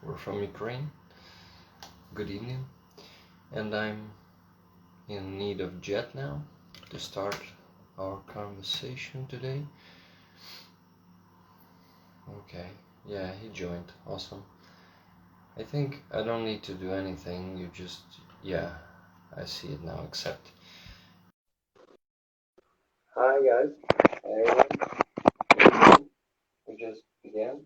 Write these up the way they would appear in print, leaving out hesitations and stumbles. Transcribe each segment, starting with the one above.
We're from Ukraine. Good evening. And I'm in need of Jet now to start our conversation today. Okay, yeah, he joined. Awesome. I think I don't need to do anything. You just, yeah, I see it now. Accept. Hi guys. We just began.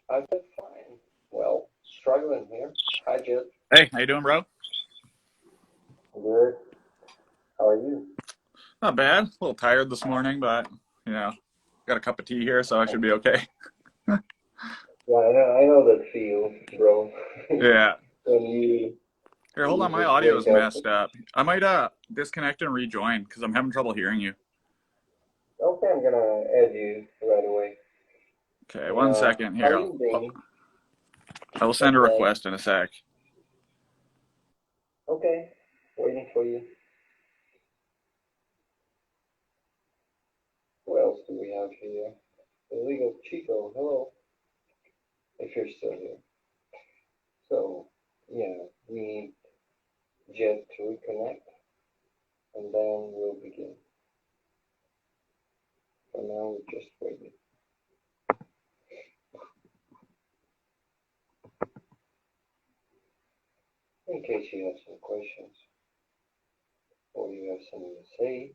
I've been fine. Well, struggling here. Hi Jet. Hey, how you doing, bro? Good. How are you? Not bad. A little tired this morning, but you know, got a cup of tea here, so I should be okay. Yeah, I know that feel, bro. Yeah. when you Here, hold you on. My just audio is wake up. messed up. I might disconnect and rejoin because I'm having trouble hearing you. Okay, I'm gonna add you right away. Okay, one second How here. you doing? I will send a Okay. request in a sec. Okay. Waiting for you. Who else do we have here? Illegal Chico. Hello. If you're still here. So, yeah, we need Jet to reconnect, and then we'll begin. For now, we're just waiting. In case you have some questions or you have something to say,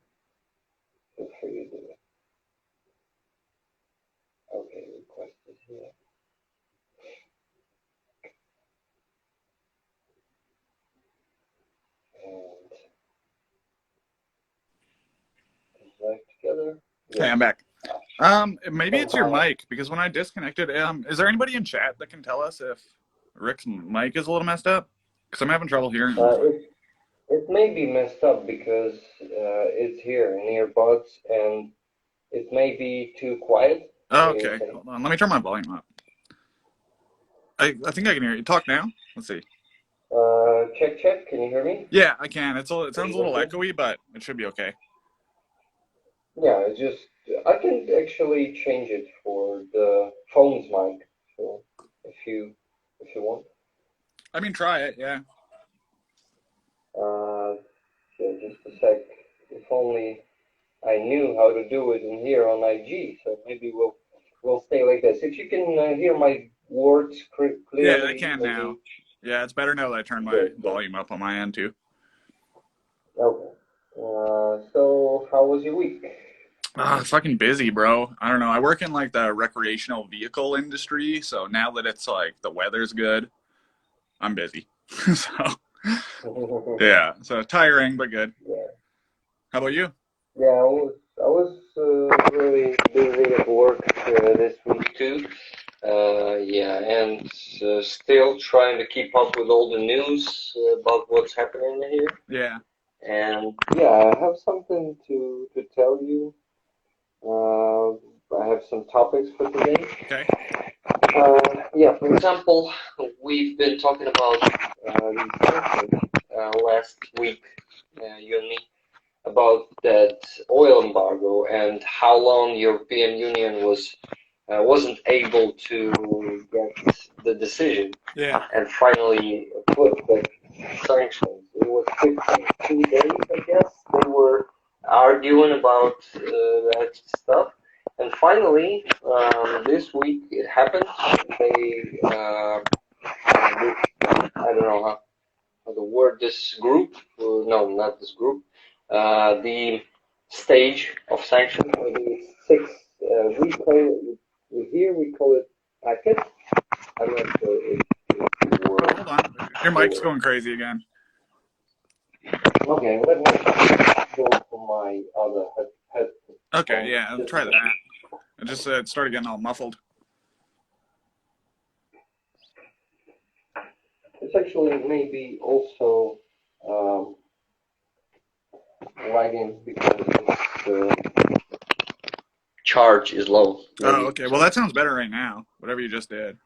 feel free to do it. Okay, request is here. And is live together? Hey, Yes. I'm back. Maybe it's your Somehow. mic because when I disconnected, is there anybody in chat that can tell us if Rick's mic is a little messed up? Because I'm having trouble hearing him. It may be messed up because it's here in earbuds and it may be too quiet. Oh, What do you okay. think? Hold on. Let me turn my volume up. I think I can hear you. Talk now. Let's see. Check. Can you hear me? Yeah, I can. It sounds a little Okay. echoey, but it should be okay. Yeah, it's just I can actually change it for the phone's mic. So if you want. I mean, try it. Yeah. Uh, yeah, just a sec. If only I knew how to do it in here on IG. So maybe we'll stay like this. If you can hear my words Yeah, I clearly, can now. maybe. Yeah, it's better now that I turned my Good. Good. volume up on my end too. Okay. So how was your week? Ah, fucking busy, bro. I don't know. I work in like the recreational vehicle industry, so now that it's like the weather's good, I'm busy. So yeah, so tiring but good. Yeah. How about you? Yeah, I was really busy at work this week too. Yeah, and still trying to keep up with all the news about what's happening here. Yeah. And yeah, I have something to tell you. I have some topics for today. Okay. Yeah, for example, we've been talking about these sanctions last week, you and me, about that oil embargo and how long European Union wasn't able to get the decision Yeah. and finally put the sanctions. It was 52 days, I guess. They were arguing about that stuff. And finally, this week it happened. They, I don't know how to word this group. No, not this group. The stage of sanctions, or the six. We call it here. We call it packet. I'm not sure if the Oh, word. hold on. Your mic's going crazy again. Okay, let me go for my other Okay, headphone. yeah, I'll try that. It just it started getting all muffled. It's actually maybe also um, lagging because the charge is low. Oh, Maybe okay. Well, so. that sounds better right now. Whatever you just did.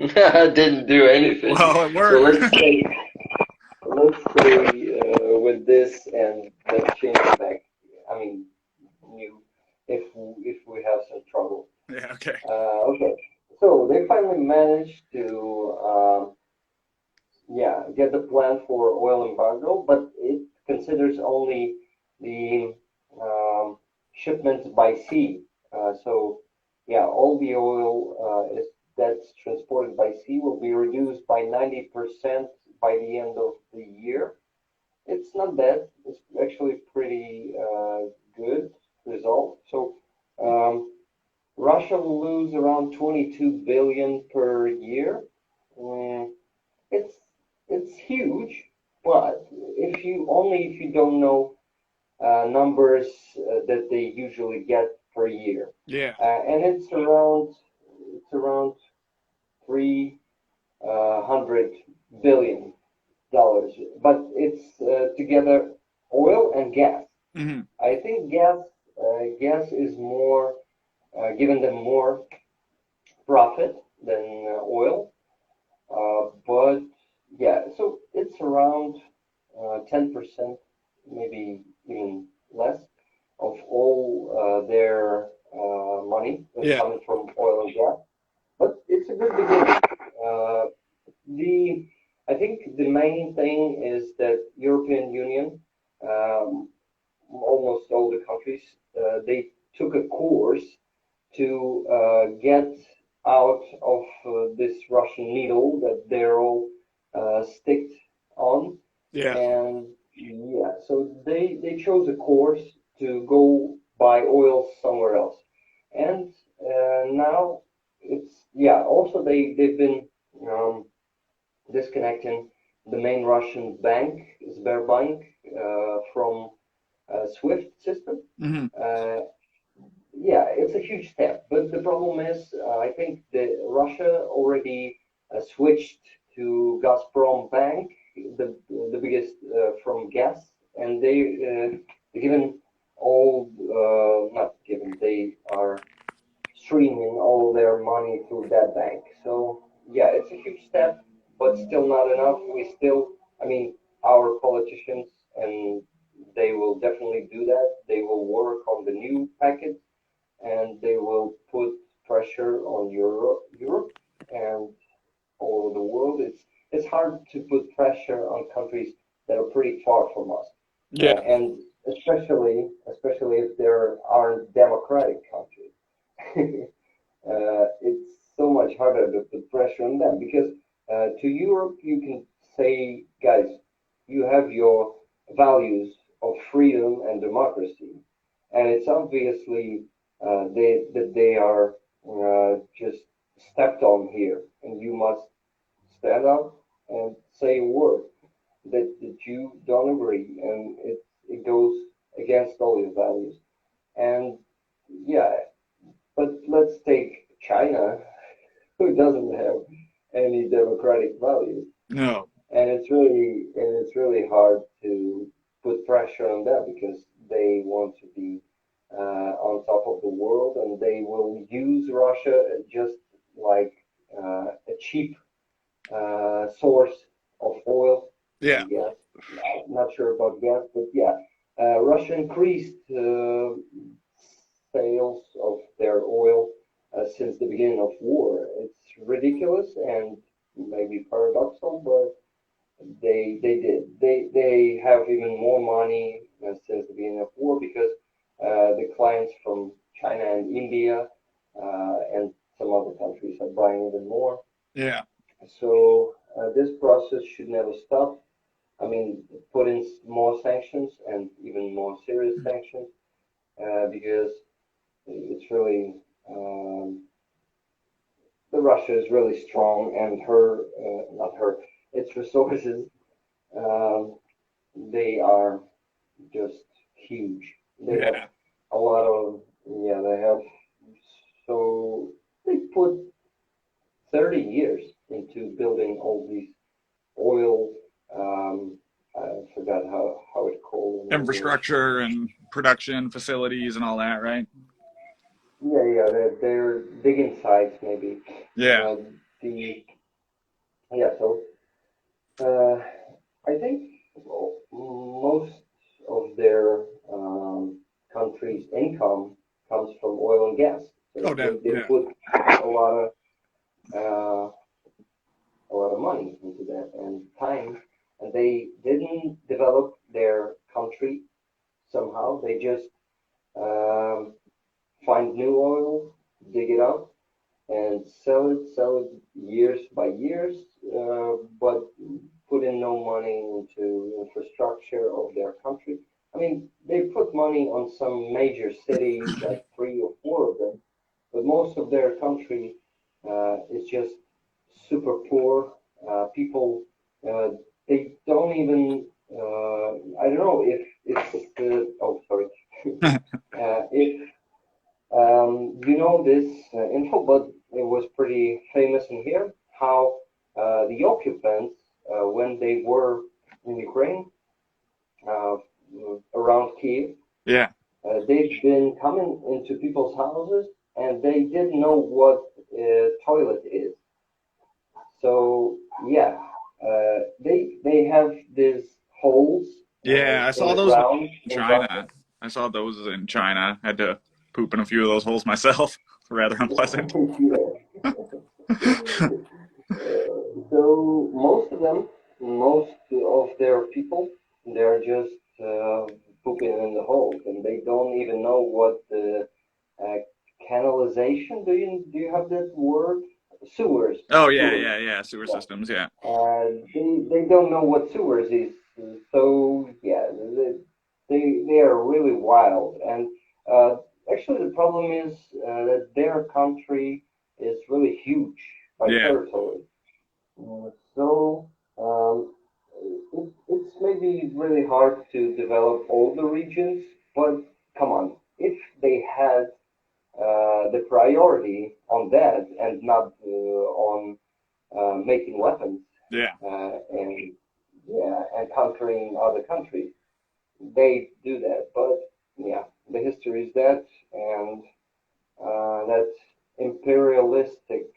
I didn't do anything. Well, it So worked. let's stay with this and then change it back. I mean, new if we have some trouble. Yeah. Okay. Okay. so they finally managed to get the plan for oil embargo, but it considers only the um, shipments by sea. So yeah, all the oil that's transported by sea will be reduced by 90% by the end of the year. It's not bad. It's actually pretty good result. So um, Russia will lose around 22 billion per year. Mm, it's it's huge, but if you don't know numbers that they usually get per year, Yeah. and it's around 300 billion dollars, but it's together oil and gas. Hmm. I think gas is more giving them more profit than oil. But yeah, so it's around 10%, maybe even less, of all their money is Yeah. coming from oil and gas. But it's a good beginning. Uh, the I think the main thing is that European Union, um, almost all the countries, they took a course to get out of this Russian needle that they're all sticked on. Yeah. And yeah, so they chose a course to go buy oil somewhere else. And now it's, yeah, also they've been um, disconnecting the main Russian bank, Sberbank, from SWIFT system. Hmm. Uh, yeah, it's a huge step. But the problem is, I think that Russia already switched to Gazprom Bank, the biggest from gas, and they given all not given, they are streaming all their money through that bank. So yeah, it's a huge step, but still not enough. I mean, our politicians, and they will definitely do that. They will work on the new package, and they will put pressure on Europe and all over the world. It's hard to put pressure on countries that are pretty far from us, Yeah. and especially if there aren't democratic countries. It's so much harder to put pressure on them because to Europe you can say, guys, you have your values of freedom and democracy, and it's obviously that they are just stepped on here, and you must stand up and say a word that you don't agree, and it goes against all your values. And yeah, but let's take China, who doesn't have any democratic values, No. and it's really hard to put pressure on them because they want to be on top of the world, and they will use Russia just like a cheap source of oil Yeah. and gas. Not sure about gas, but yeah, Russia increased sales of their oil since the beginning of war. It's ridiculous and maybe paradoxical, but they did. They have even more money since the beginning of war because the clients from China and India and some other countries are buying even more. Yeah. So this process should never stop. I mean, put in more sanctions and even more serious sanctions because it's really the Russia is really strong, and not her, its resources, um, they are just huge. They have Yeah. a lot of, yeah, they have, so they put 30 years into building all these oil, um, I forgot how it called in English. Infrastructure and production facilities and all that, right? Yeah, they're digging sites maybe. Yeah. Uh, the yeah, so uh, I think most of their country's income comes from oil and gas. Oh, So they, damn. they Yeah. put a lot of to that and time, and they didn't develop their country somehow. They just um, find new oil, dig it up, and sell it years by years, but put in no money into infrastructure of their country. I mean, they put money on some major cities, like three or four of them, but most of their country is just super poor. People, uh, they don't even, I don't know if it's the, oh, sorry, if you know this info, but it was pretty famous in here how the occupants, when they were in Ukraine, uh, around Kiev, Yeah. they've been coming into people's houses and they didn't know what a toilet is. So yeah, they have these holes Yeah, I in saw the those ground in in Russia. China. I saw those in China. Had to poop in a few of those holes myself. Rather unpleasant. Yeah. So most of their people, they're just pooping in the holes, and they don't even know what the uh, canalization. Do you have that word? Sewers, Oh yeah, sewers. yeah, yeah. Sewer Yeah. systems, yeah. They don't know what sewers is. So yeah, they are really wild. And uh, actually, the problem is that their country is really huge by Yeah. territory. So it's maybe really hard to develop all the regions, but come on, if they had the priority on that and not on making weapons Yeah. and yeah, and conquering other countries, they do that. But yeah, the history is that, and that imperialistic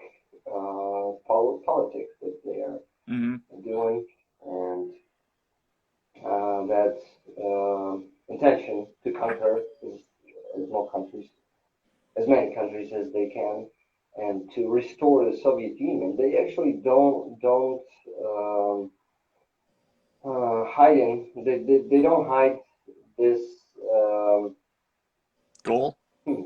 politics that they are Hmm. doing, and that intention to conquer as more countries, as many countries as they can, and to restore the Soviet Union. They actually don't hiding. They don't hide this um, Goal. hmm,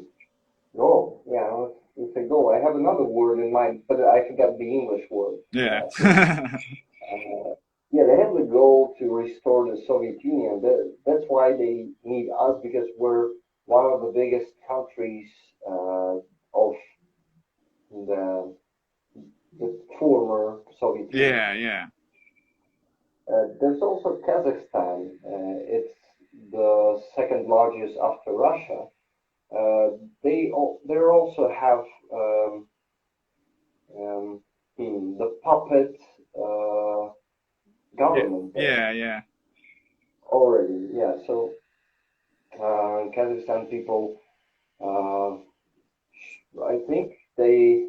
goal. Yeah, it's a goal. I have another word in mind, but I forgot the English word Yeah. for it. Yeah, they have the goal to restore the Soviet Union. That's why they need us because we're one of the biggest countries of the the former Soviet Union. Yeah, yeah. There's also Kazakhstan. It's the second largest after Russia. They also have um, the puppet uh, Yeah. government there Yeah, yeah. already. Yeah, so Kazakhstan people, uh, I think they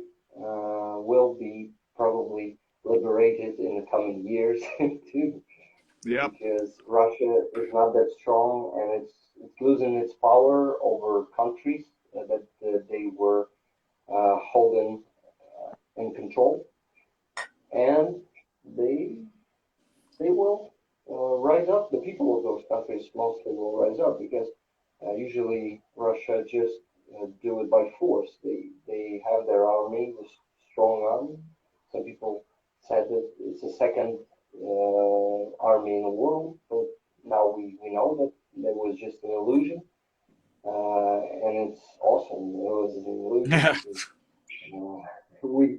will be probably liberated in the coming years too, Yep. because Russia is not that strong and it's losing its power over countries that they were holding in control, and they they will rise up. The people of those countries mostly will rise up because usually Russia just do it by force. They have their army, a strong army. Some people said that it's the second army in the world, but now we know that that was just an illusion, and it's awesome. It was an illusion Yeah. because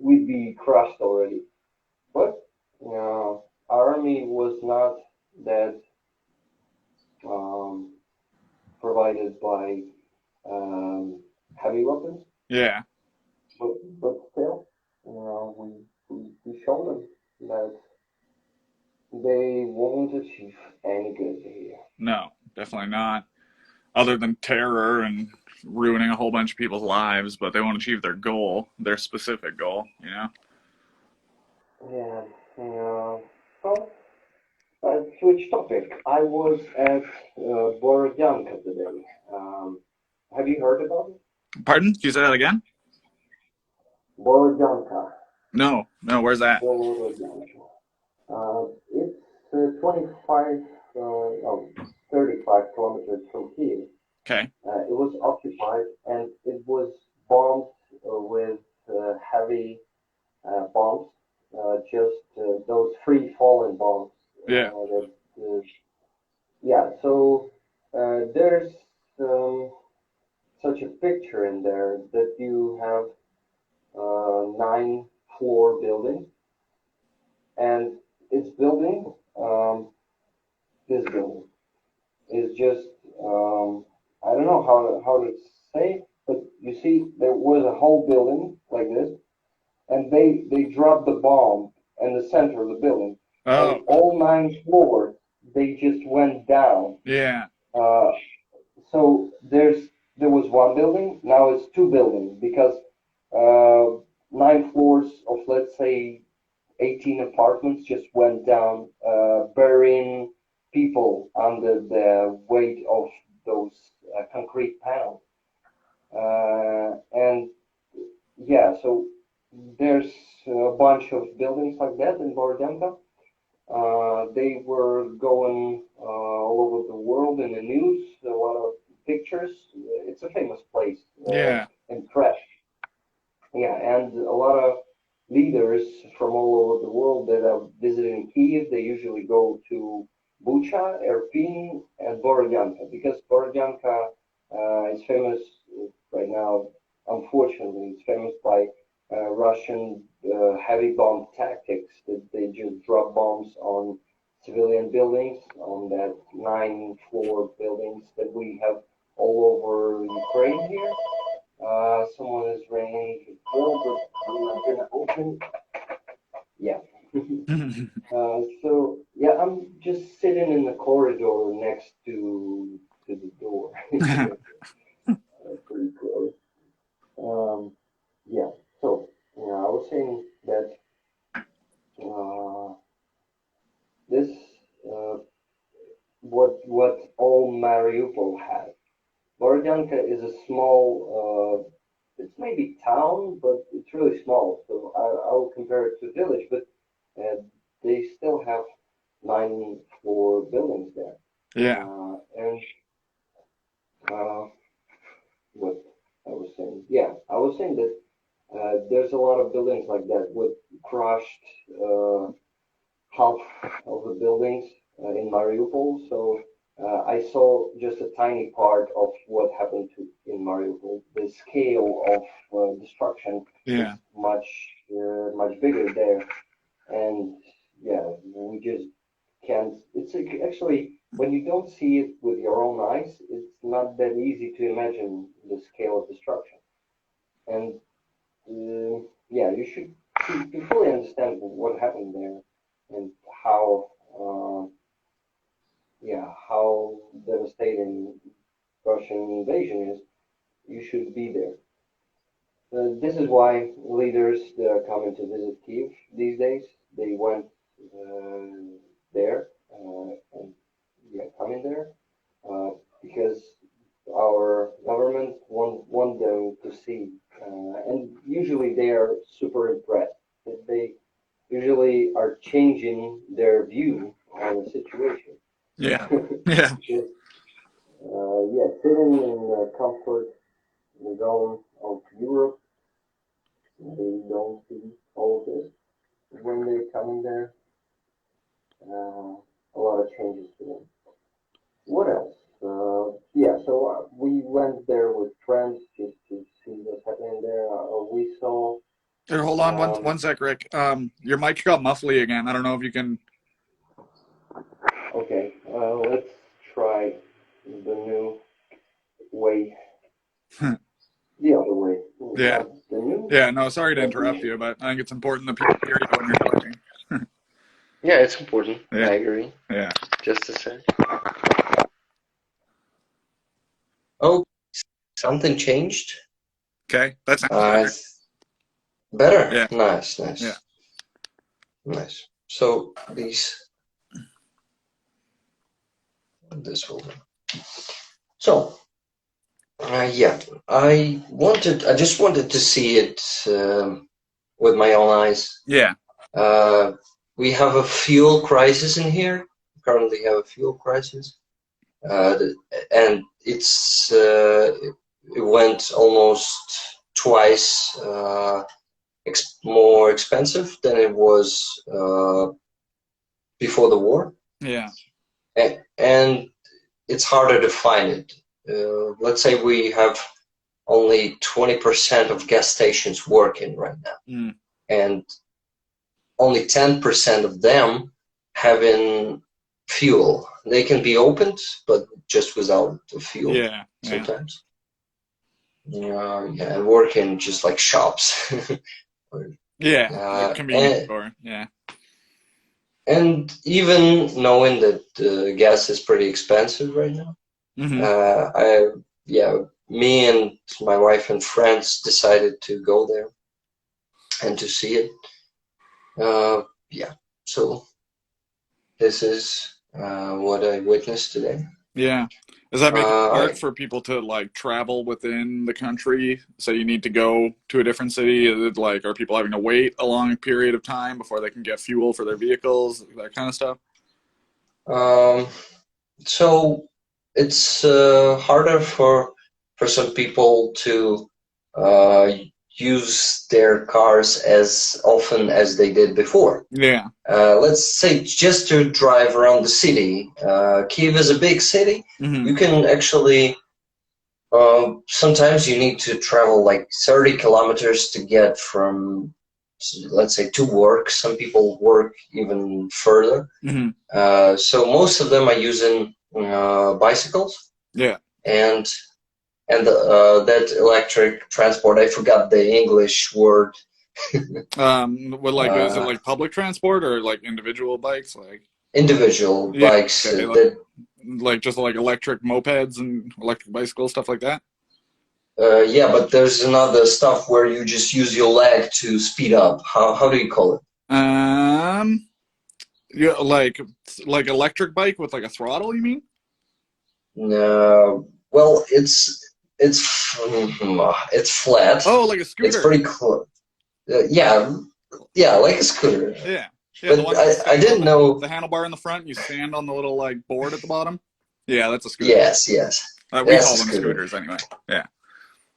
we'd be crushed already. But our army was not that um, provided by heavy weapons, Yeah. but still, we showed them that they won't achieve any good here. No, definitely not. Other than terror and ruining a whole bunch of people's lives, but they won't achieve their goal, their specific goal, you know? Yeah, yeah. Well, switch topic. I was at Borodyanka today. Have you heard about it? Pardon? Can you say that again? Borodyanka. No, no, where's that? Borodyanka. It's 25, no, 35 kilometers from Kiev. Okay. It was occupied and it was bombed with heavy bombs, just those free falling bombs. Yeah. Yeah, so there's um, such a picture in there that you have nine-floor building, and its building, this building, is just I don't know how to say, but you see, there was a whole building like this, and they dropped the bomb in the center of the building, and Oh, all nine floors they just went down. yeah. Uh, so there was one building, now it's two buildings because nine floors of, let's say, 18 apartments just went down, burying people under the weight of those concrete panels. And yeah, so there's a bunch of buildings like that in Borodyanka. They were going all over the world in the news, a lot of pictures. It's a famous place Yeah. in press. Yeah, and a lot of leaders from all over the world that are visiting Kiev, they usually go to Bucha, Irpin, and Borodyanka because Borodyanka is famous right now. Unfortunately, it's famous by Russian heavy bomb tactics that they just drop bombs on civilian buildings, on that nine-floor buildings that we have all over Ukraine here. Someone is ringing the bell, but I'm not gonna open. Yeah. So yeah, I'm just sitting in the corridor next to the door. Pretty close. Yeah. So yeah, I was saying that uh, this uh, what all Mariupol has. Borodyanka is a small, it's maybe town, but it's really small. So I will compare it to village, but they still have nine-floor buildings there. Yeah. And what I was saying, yeah, I was saying that there's a lot of buildings like that with crushed half of the buildings in Mariupol. So I saw just a tiny part of what happened in Mariupol. The scale of destruction is Yeah. much bigger there, and yeah, we just can't. It's actually when you don't see it with your own eyes, it's not that easy to imagine the scale of destruction. And yeah, you should to fully understand what happened there and how yeah how devastating Russian invasion is. You should be there. This is why leaders that are coming to visit Kiev these days they went there and yeah coming there uh, because our government want them to see and usually they are super impressed. They usually are changing their view on the situation. Yeah. Yeah. Because, yeah, sitting in comfort and going of Europe, they don't see all of this. When they're coming there, a lot of changes to them. What else? Yeah, so we went there with friends just to see what's happening there. We saw, Here, hold on one um, sec, Rick. Your mic got muffly again. I don't know if you can. okay, let's try the new way. The other way. Yeah. Not the new, Yeah. No, sorry to but interrupt you, but I think it's important that people hear you when you're talking. yeah, it's important. Yeah. I agree. Yeah. Just a sec. Oh, something changed. Okay. That sounds better. Better. Yeah. Nice, Yeah. nice, nice. So this will do. So yeah, I just wanted to see it with my own eyes. Yeah. Uh, we have a fuel crisis in here. We currently have a fuel crisis, and it went almost twice more expensive than it was before the war. Yeah. And it's harder to find it. Let's say we have only 20% of gas stations working right now, and only 10% of them having fuel. They can be opened, but just without the fuel. Yeah. Sometimes. Yeah, and working just like shops. Yeah. Convenience store. Yeah. And even knowing that gas is pretty expensive right now, me and my wife and friends decided to go there and to see it. So this is what I witnessed today. Yeah. Does that make it hard for people to like travel within the country? So you need to go to a different city? Is it like, are people having to wait a long period of time before they can get fuel for their vehicles, that kind of stuff? So it's harder for some people to use their cars as often as they did before. Yeah. Let's say just to drive around the city. Kyiv is a big city. You can actually, sometimes you need to travel like 30 kilometers to get from, let's say, to work. Some people work even further. So most of them are using bicycles. Yeah. And that electric transport, I forgot the English word. What, like, is it like public transport or like individual bikes? Like individual bikes. Okay. Like just like electric mopeds and electric bicycles, stuff like that? Yeah, but there's another stuff where you just use your leg to speed up. How do you call it? Yeah, like electric bike with like a throttle, you mean? No. Well, it's flat. Oh, like a scooter. It's pretty cool. Yeah, like a scooter. Yeah. But I didn't know the handlebar in the front. You stand on the little like board at the bottom. Yeah, that's a scooter. Yes. We call them scooters anyway. Yeah.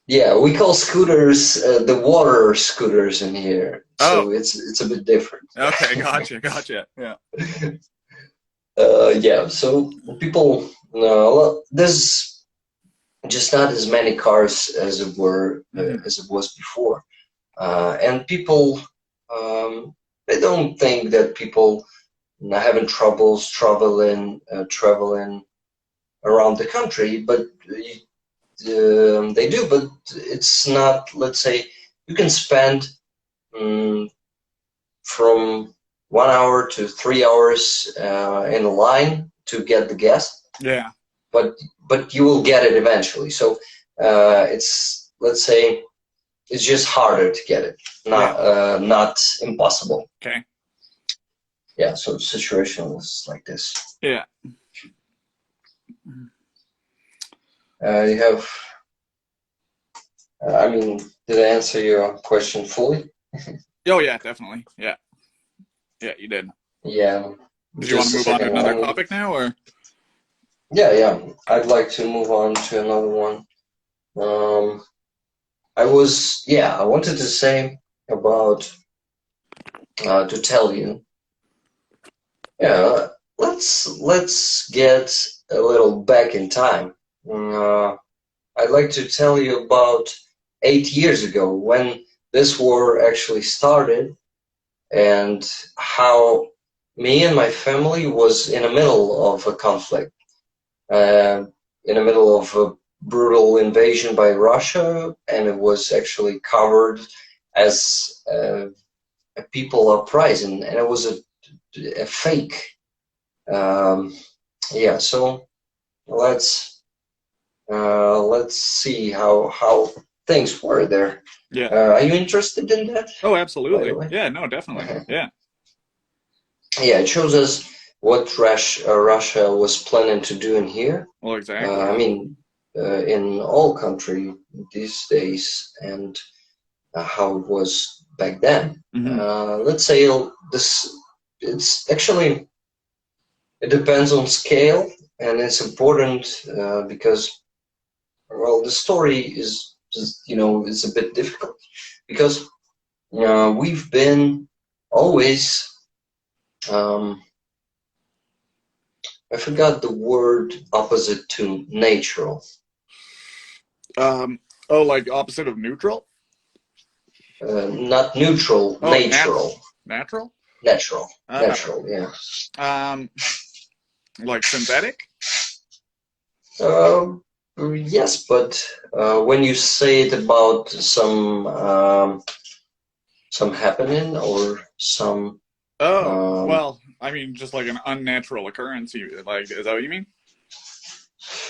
Yeah, we call scooters the water scooters in here. So it's a bit different. Okay, gotcha. Yeah. So people, there's just not as many cars as it was before, and people they don't think that people are having troubles traveling around the country, but they do. But it's not. Let's say you can spend from 1 hour to 3 hours in a line to get the gas. Yeah. But you will get it eventually. So it's, let's say, it's just harder to get it, not impossible. Okay. Yeah. So the situation is like this. Yeah. You have. I mean, did I answer your question fully? Oh yeah, definitely. Yeah. Yeah, you did. Yeah. Did you want to move on to another topic now, or? Yeah. I'd like to move on to another one. I wanted to say about to tell you. Yeah, let's get a little back in time. I'd like to tell you about 8 years ago when this war actually started, and how me and my family was in the middle of a conflict, in the middle of a brutal invasion by Russia, and it was actually covered as a people uprising, and it was a fake. So let's see how things were there. Yeah. Are you interested in that? Oh, absolutely. Yeah, no, definitely. Yeah. Yeah, it shows us what Russia was planning to do in here. Well, exactly. I mean, in all country these days, and how it was back then. Let's say this it's actually, it depends on scale, and it's important because, well, the story is just, it's a bit difficult because we've been always, um, I forgot the word opposite to natural. Oh, like opposite of neutral? Not neutral, Oh, natural. natural? Natural, Uh, yeah. um, like synthetic? Um, yes, but when you say it about some happening or some Oh, um, well, I mean, just like an unnatural occurrence. Like, is that what you mean?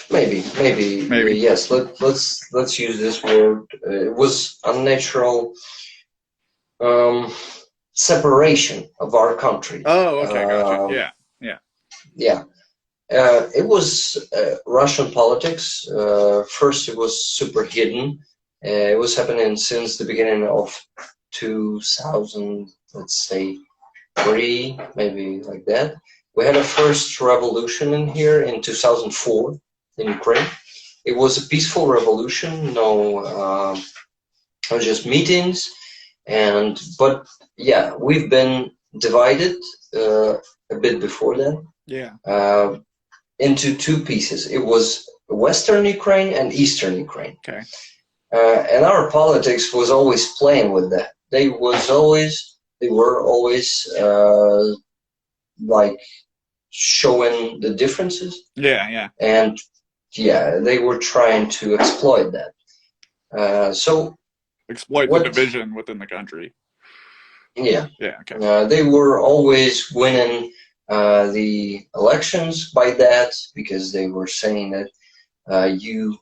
maybe Maybe. yes. Let's use this word. It was unnatural um, separation of our country. Oh, okay, gotcha. Yeah, yeah. Yeah. It was Russian politics. First, it was super hidden. It was happening since the beginning of 2000, let's say, three, maybe like that. We had a first revolution in here in 2004 in Ukraine. It was a peaceful revolution. No, it was just meetings, but yeah, we've been divided uh, a bit before that. Yeah. Into two pieces. It was Western Ukraine and Eastern Ukraine. Okay. And our politics was always playing with that. They were always like showing the differences. Yeah, yeah. And yeah, they were trying to exploit that. So Exploit the division within the country. Yeah. Yeah, okay. They were always winning the elections by that because they were saying that you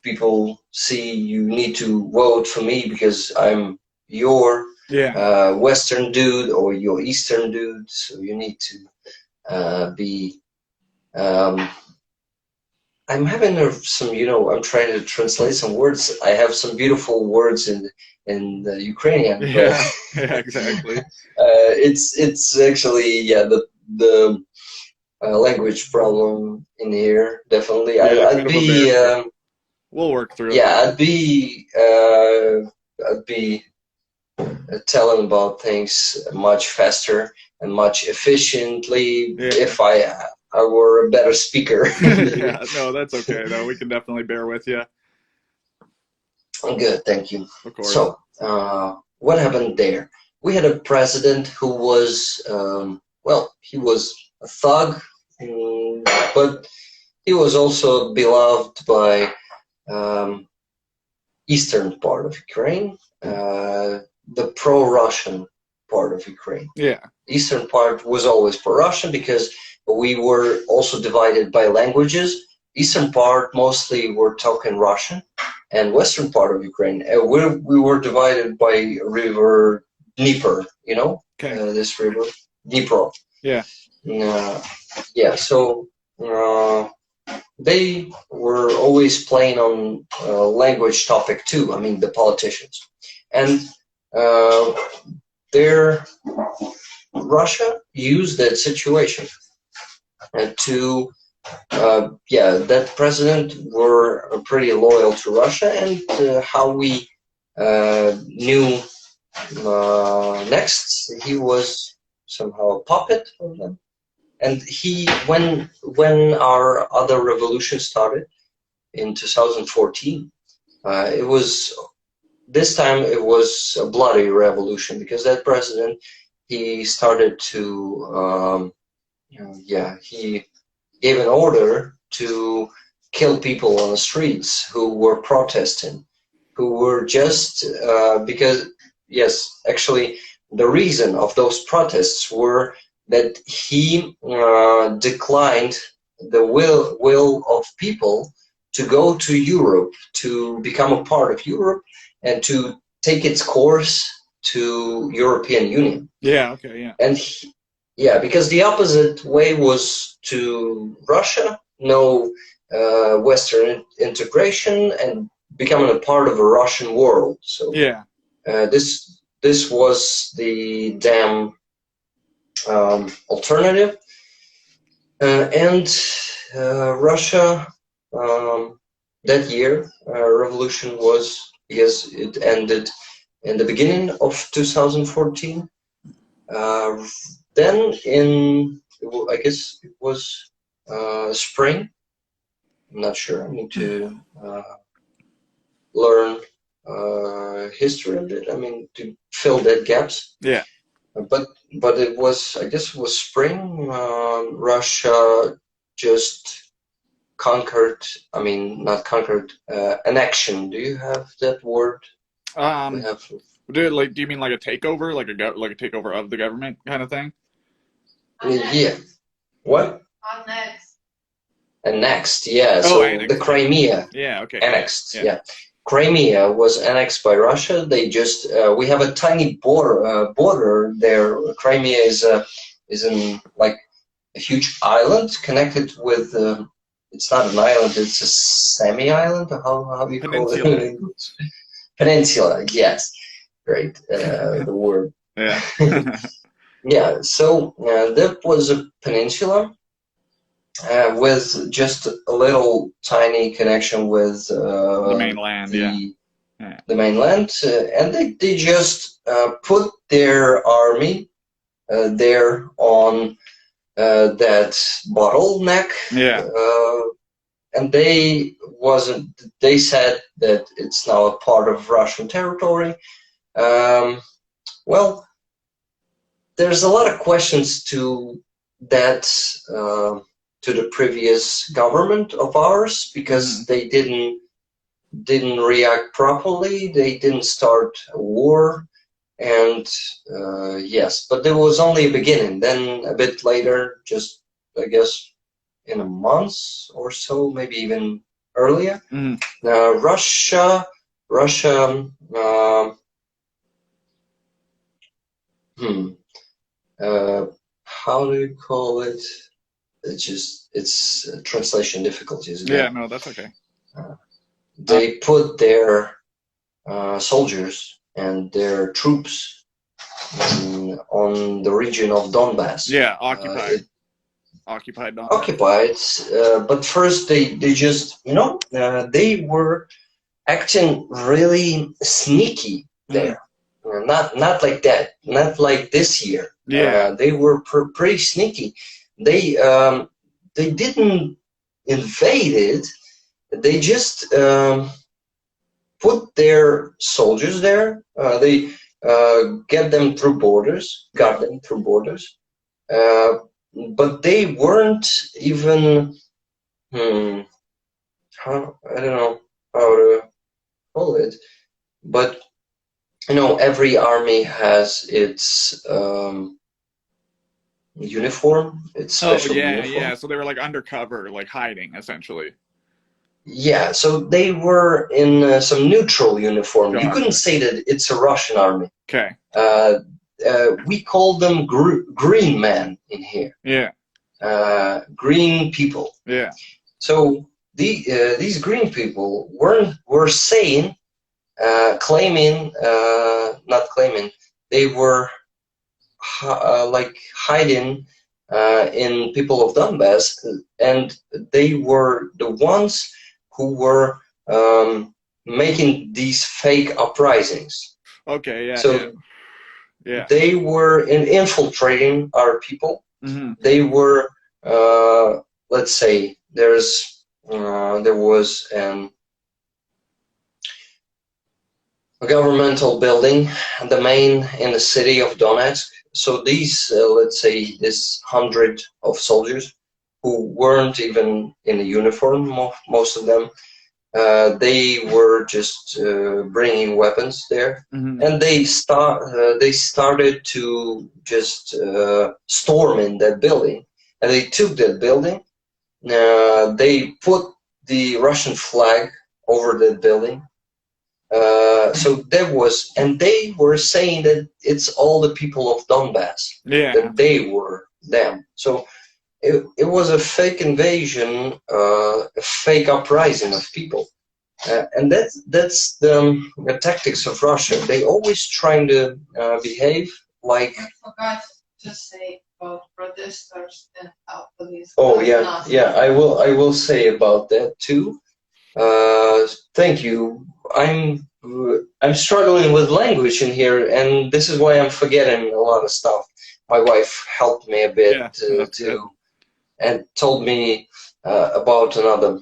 people see you need to vote for me because I'm your Western dude or your Eastern dude, so you need to be. I'm having some, I'm trying to translate some words. I have some beautiful words in the Ukrainian, but yeah, exactly. it's actually the language problem in here. Definitely, Yeah, I'd kind of a be. barrier. We'll work through it. Yeah, I'd be telling about things much faster and much efficiently if I were a better speaker. Yeah, no, that's okay. No, we can definitely bear with you. Good, thank you. Of course. So, what happened there? We had a president who was, well, he was a thug, but he was also beloved by eastern part of Ukraine, the pro-Russian part of Ukraine. Yeah. Eastern part was always pro-Russian because we were also divided by languages. Eastern part mostly were talking Russian, and western part of Ukraine we were divided by river Dnieper. This river Dnipro. Yeah. Yeah. So they were always playing on language topic too. I mean, the politicians, and Russia used that situation to that president were pretty loyal to Russia, and how we knew next he was somehow a puppet of them. And when our other revolution started in 2014, this time it was a bloody revolution because that president, he started to he gave an order to kill people on the streets who were protesting, who were just because, yes, actually the reason of those protests were that he declined the will of people to go to Europe, to become a part of Europe, and to take its course to European Union. Yeah, okay, yeah. And because the opposite way was to Russia, no Western integration and becoming a part of a Russian world. So yeah, this was the damn alternative. And Russia, that year, revolution was, yes, it ended in the beginning of 2014. Then I guess it was spring. I'm not sure. I need to learn history a bit. I mean, to fill that gaps. Yeah. But it was, I guess it was spring. Russia just conquered. I mean, not conquered. Annexion. Do you have that word? We have. Do you mean like a takeover, like a takeover of the government kind of thing? Yeah. What? Annexed, yeah. Oh, So annexed. the Crimea. Yeah. Okay. Annexed, yeah. Crimea was annexed by Russia. They just we have a tiny border there. Crimea is in like a huge island connected with. It's not an island. It's a semi-island. How do you call it in English? Peninsula. Yes, great. The word. Yeah. Yeah. So that was a peninsula. With just a little tiny connection with the mainland, the mainland, and they just put their army there on that bottleneck. Yeah. And they said that it's now a part of Russian territory. Well, there's a lot of questions to that. To the previous government of ours, because they didn't react properly. They didn't start a war, and yes, but there was only a beginning. Then a bit later, just I guess in a month or so, maybe even earlier, Russia. How do you call it? It's translation difficulties again. Yeah, no, that's okay. They put their soldiers and their troops on the region of Donbass. Yeah, occupied Donbass. Occupied, but first they just they were acting really sneaky there. Not like that. Not like this year. Yeah, they were pretty sneaky. They didn't invade it. They just put their soldiers there. They got them through borders. But they weren't even. I don't know how to call it. But every army has its uniform. It's special uniform. Yeah. So they were like undercover, like hiding, essentially. Yeah, so they were in some neutral uniform. Gotcha. You couldn't say that it's a Russian army. Okay. We call them green men in here. Yeah. Green people. Yeah. So these green people were saying, claiming, not claiming, they were like hiding in people of Donbass, and they were the ones who were making these fake uprisings. Okay, yeah. So yeah. They were infiltrating our people. Mm-hmm. They were, let's say, there was a governmental building, the main in the city of Donetsk. So these, let's say, this 100 of soldiers who weren't even in a uniform, most of them, they were just bringing weapons there, and they started to just storm in that building, and they took that building. They put the Russian flag over that building. So there was, and they were saying that it's all the people of Donbass, that they were them. So it was a fake invasion, a fake uprising of people, and that's the tactics of Russia. They always trying to behave like. I forgot to say about protesters and how police Oh does yeah, nothing. yeah. I will say about that too. Thank you. I'm struggling with language in here, and this is why I'm forgetting a lot of stuff. My wife helped me a bit Yeah, that's good. too, and told me about another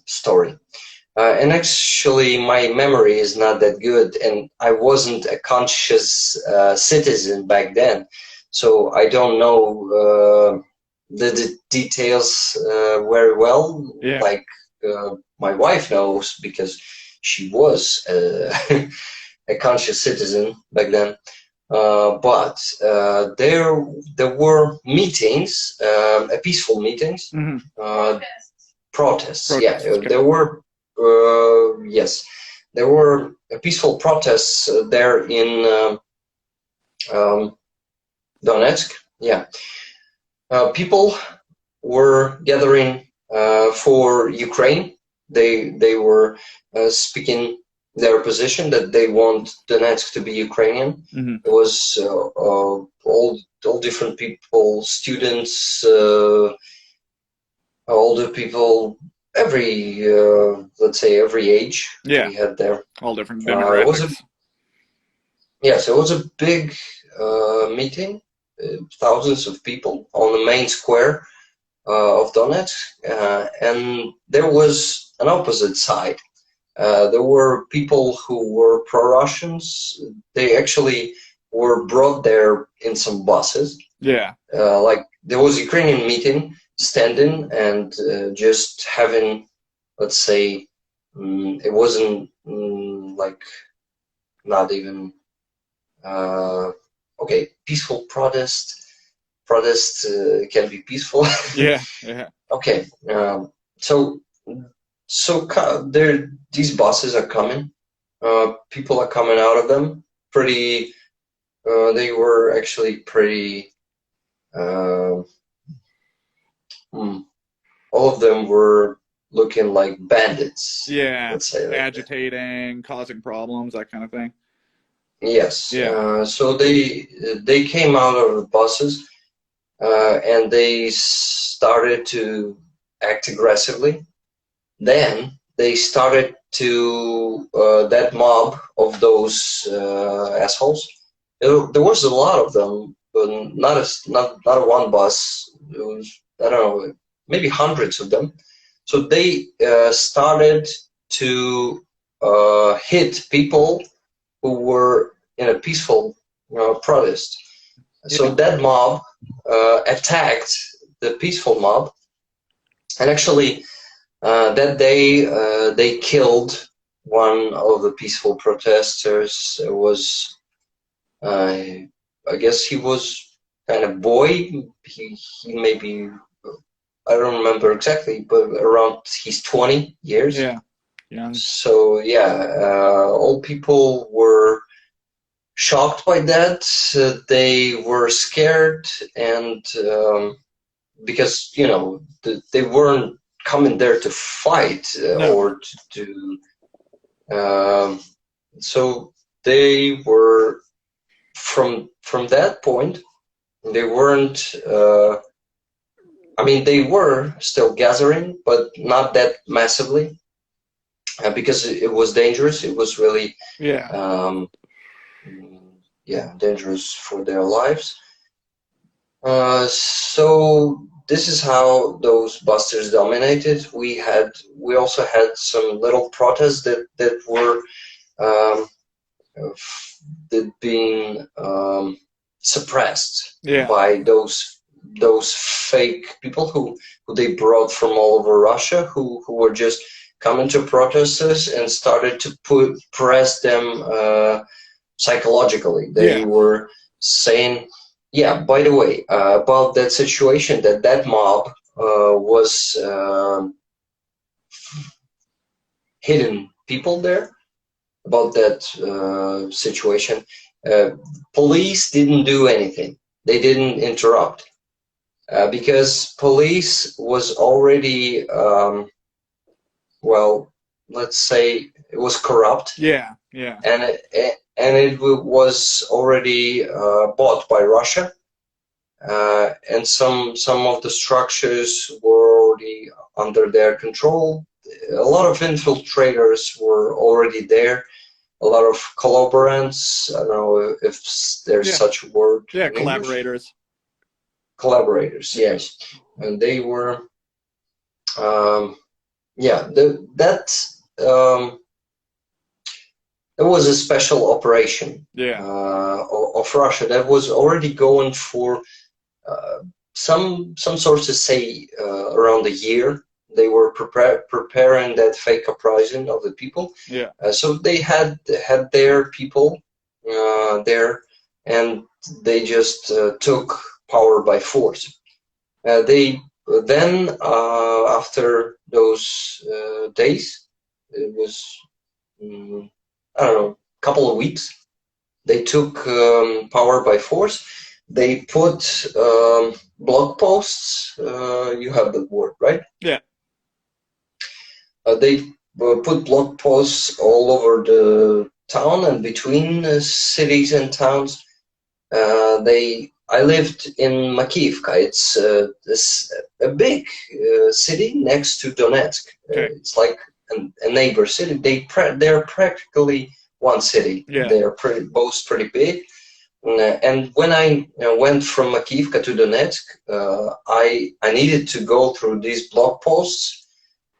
story. And actually, my memory is not that good, and I wasn't a conscious citizen back then, so I don't know the details very well, Yeah. like my wife knows because she was a conscious citizen back then. But there were meetings, peaceful meetings, Hmm. protests. Yeah, Protests. Okay. there were. Yes, there were peaceful protests there in um, Donetsk. Yeah, people were gathering for Ukraine. They were speaking their position that they want Donetsk to be Ukrainian. Hmm. It was all different people, students, older people, every let's say every age Yeah. we had there. All different It was a demographics. yes, it was a big meeting, thousands of people on the main square of Donetsk, and there was an opposite side. There were people who were pro-Russians. They actually were brought there in some buses. Yeah. Like there was a Ukrainian meeting, standing and just having, let's say, it wasn't like not even okay, peaceful protest. Protest can be peaceful. Yeah. Yeah. Okay, so there these buses are coming. People are coming out of them. Pretty. They were actually pretty. Uh, hmm, all of them were looking like bandits. Yeah. Let's say like that. Agitating, causing problems, that kind of thing. Yes. Yeah. So they came out of the buses and they started to act aggressively. Then they started to that mob of those assholes. There was a lot of them, but not one bus. It was, I don't know, maybe hundreds of them. So they started to hit people who were in a peaceful protest. Yeah. So that mob attacked the peaceful mob, and actually that day they killed one of the peaceful protesters. It was, I guess he was kind of boy. He maybe, I don't remember exactly, but around he's 20 years. Yeah. Young. So yeah, all people were shocked by that. They were scared, and because they weren't coming there to fight No. or um, so they were from that point. They weren't. I mean, they were still gathering, but not that massively because it was dangerous. It was really Yeah. yeah, dangerous for their lives. So this is how those busters dominated. We also had some little protests that were um, that being suppressed Yeah. by those fake people who they brought from all over Russia who were just coming to protesters and started to press them psychologically. They Yeah. were saying, yeah, by the way, about that situation that mob was hidden people there about that situation. Police didn't do anything. They didn't interrupt because police was already, well, let's say it was corrupt. Yeah. Yeah. And it was already bought by Russia. and some of the structures were already under their control. A lot of infiltrators were already there. A lot of collaborants. I don't know if there's Yeah. such a word. Yeah, in English. collaborators. Collaborators, yes, and they were. Yeah, it was a special operation Yeah. of Russia that was already going for some sources say around a year. They were preparing that fake uprising of the people. Yeah. So they had their people there, and they just took power by force. They then after those days, it was I don't know, a couple of weeks. They took power by force. They put blog posts. You have the word, right? Yeah. They put blog posts all over the town and between cities and towns. I lived in Makivka. It's a big city next to Donetsk. Okay. It's like a neighbor city. They're practically one city. Yeah. They're both pretty big. And when I went from Makivka to Donetsk, I needed to go through these blog posts.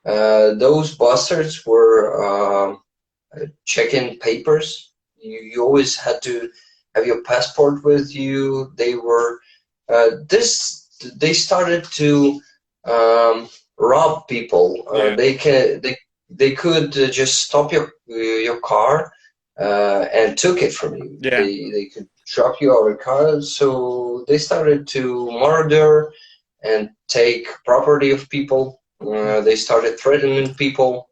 Those bastards were checking papers. You always had to have your passport with you. They were they started to rob people. Yeah. They could just stop your car and took it from you. Yeah. They could drop you out of a car. So they started to murder and take property of people. They started threatening people.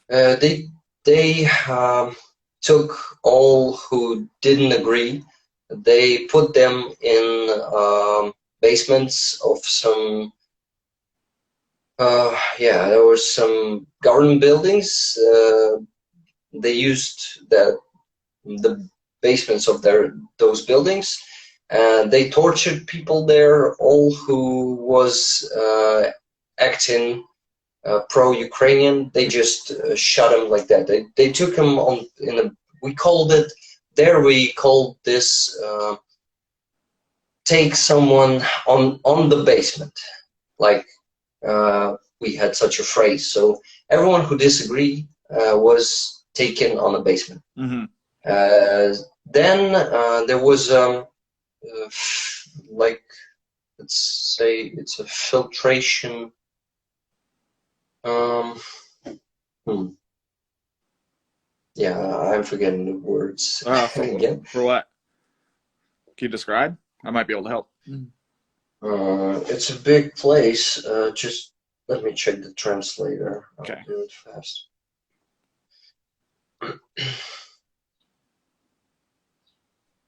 They took all who didn't agree. They put them in basements of some. There were some government buildings. They used the basements of those buildings. They tortured people there. All who was acting pro-Ukrainian, they just shot them like that. They took them on we called this take someone on the basement, like we had such a phrase. So everyone who disagreed was taken on the basement. Mm-hmm. Then there was like, let's say it's a filtration. Yeah, I'm forgetting the words again. For what? Can you describe? I might be able to help. It's a big place. Just let me check the translator. Okay. I'll do it fast.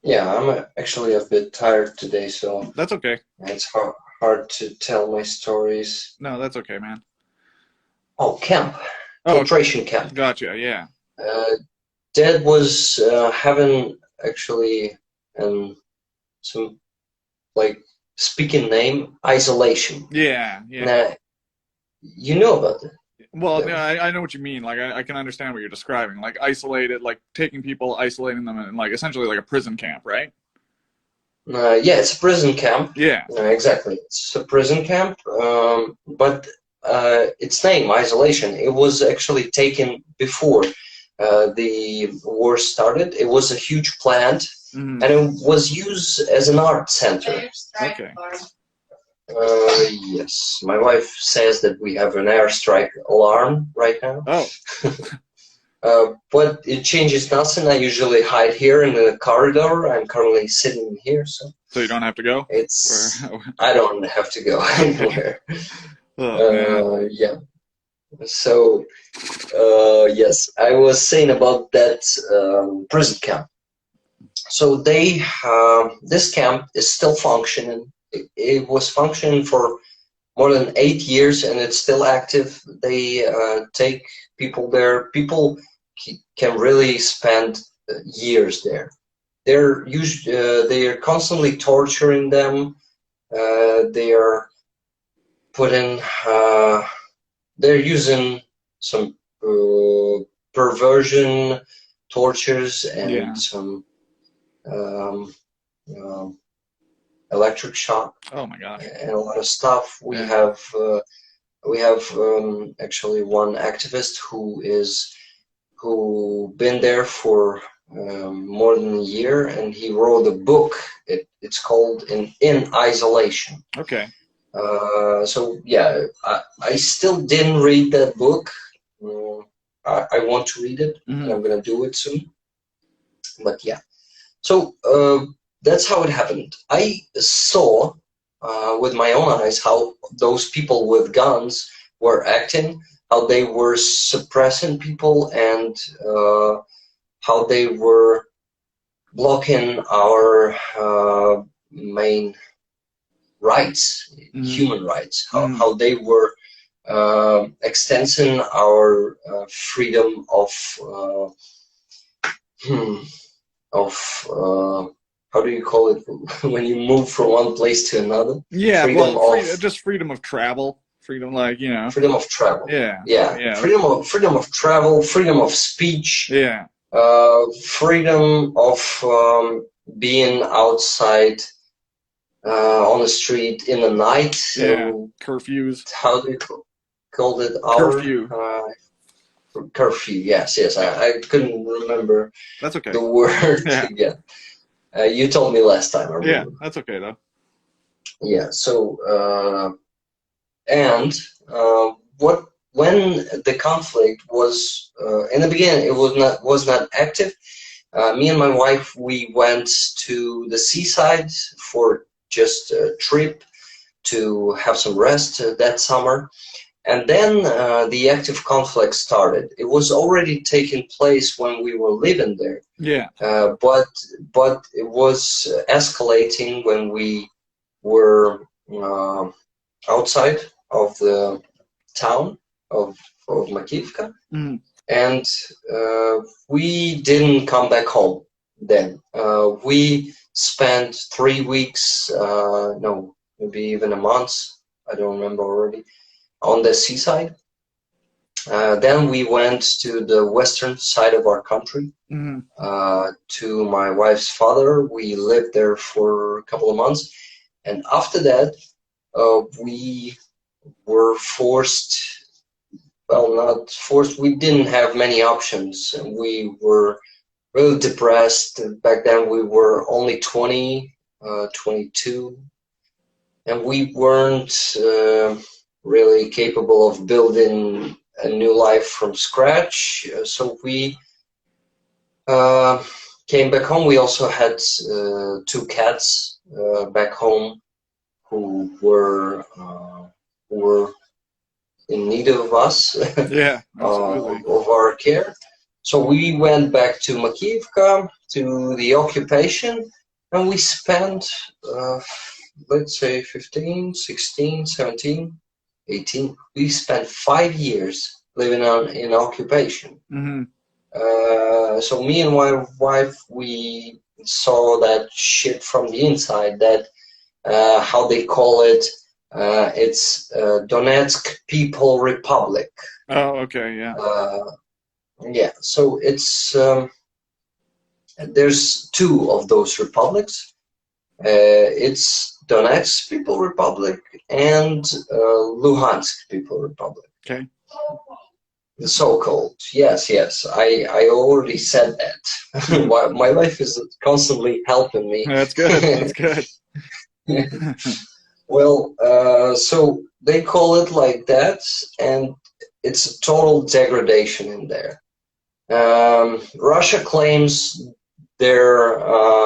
Yeah, I'm actually a bit tired today, so That's okay. it's hard to tell my stories. No, that's okay, man. Oh, camp. Oh, Filtration camp. gotcha. Yeah. Dad was having actually some like speaking name isolation. Yeah. Yeah. Now, you know about it. Well, Yeah. I know what you mean. Like, I can understand what you're describing. Like, isolated, like taking people, isolating them in, like, essentially like a prison camp, right? Yeah, it's a prison camp. Yeah. Exactly. It's a prison camp. But its name, isolation, it was actually taken before the war started. It was a huge plant, Mm-hmm. and it was used as an art center. Okay. Yes, my wife says that we have an airstrike alarm right now. Oh. But it changes nothing. I usually hide here in the corridor. I'm currently sitting here, so You don't have to go? I don't have to go anywhere. Oh, yeah. So, yes, I was saying about that prison camp. So this camp is still functioning. It was functioning for more than 8 years, and it's still active. They take people there. People can really spend years there. they are constantly torturing them. They are putting they're using some perversion tortures and some um, um, electric shock Oh my gosh. and a lot of stuff. We have actually one activist who been there for more than a year, and he wrote a book. It's called In Isolation. Okay. So yeah, I still didn't read that book. I want to read it, and I'm gonna do it soon. But yeah, so that's how it happened. I saw with my own eyes how those people with guns were acting, how they were suppressing people, and how they were blocking our main rights, human rights, how they were extending our freedom of how do you call it when you move from one place to another? Yeah, freedom just freedom of travel, freedom, like, you know. Freedom of travel. Yeah. Yeah. Freedom of travel, freedom of speech. Yeah. Freedom of being outside on the street in the night. Yeah. Curfews. How do you call it? Curfew. Curfew. Yes. I couldn't remember. That's okay. The word. Yeah. You told me last time. I remember. Yeah, that's okay though. Yeah. So and when the conflict was in the beginning, it was not active. Me and my wife, we went to the seaside for just a trip to have some rest that summer. And then the active conflict started. It was already taking place when we were living there. Yeah. But it was escalating when we were outside of the town of Makivka. And we didn't come back home then. We spent 3 weeks, no, maybe even a month, I don't remember already, on the seaside. Then we went to the western side of our country, to my wife's father. We lived there for a couple of months. And after that, we were forced, well, not forced, we didn't have many options. We were really depressed. Back then we were only 20, 22, and we weren't really capable of building a new life from scratch. So we came back home. We also had 2 cats back home who were in need of us, yeah, of our care. So we went back to Makivka, to the occupation, and we spent, let's say 15, 16, 17, 18. We spent 5 years living in occupation. So me and my wife, we saw that shit from the inside, that how they call it, it's Donetsk People Republic. Oh, okay, yeah. Yeah, so it's there's 2 of those republics. It's Donetsk People Republic and Luhansk People Republic. Okay. The so-called. Yes. I already said that. My wife is constantly helping me. That's good. That's good. Well, so they call it like that, and it's a total degradation in there. Russia claims their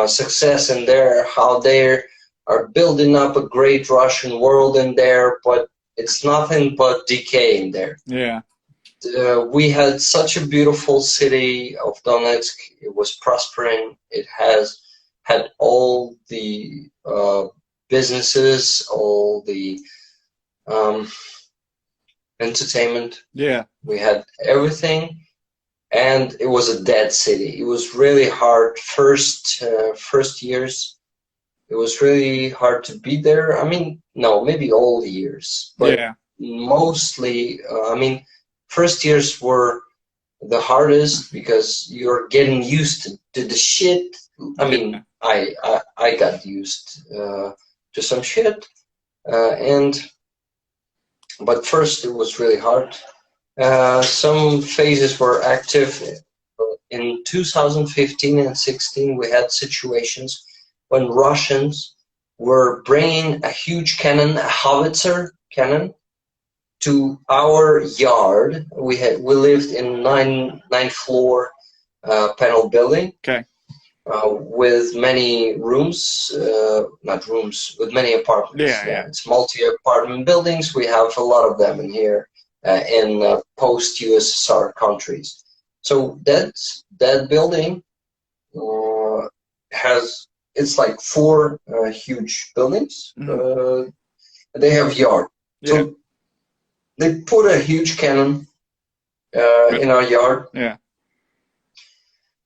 success in there, how they are building up a great Russian world in there, but it's nothing but decay in there. Yeah. We had such a beautiful city of Donetsk. It was prospering. It has had all the businesses, all the entertainment. Yeah. We had everything. and it was a dead city. It was really hard first years. It was really hard to be there. I mean, no, maybe all the years, but Yeah. mostly, I mean, first years were the hardest because you're getting used to the shit. I Yeah. mean, I got used to some shit, and but first it was really hard. Some phases were active. In 2015 and 16, we had situations when Russians were bringing a huge cannon, a howitzer cannon, to our yard. We lived in nine floor panel building Okay. with many rooms, not rooms, with many apartments. Yeah. Yeah, Yeah. it's multi-apartment buildings. We have a lot of them in here in post-USSR countries. So that building has it's like four huge buildings. Mhm. They have yard. Yeah. So they put a huge cannon in our yard, Yeah.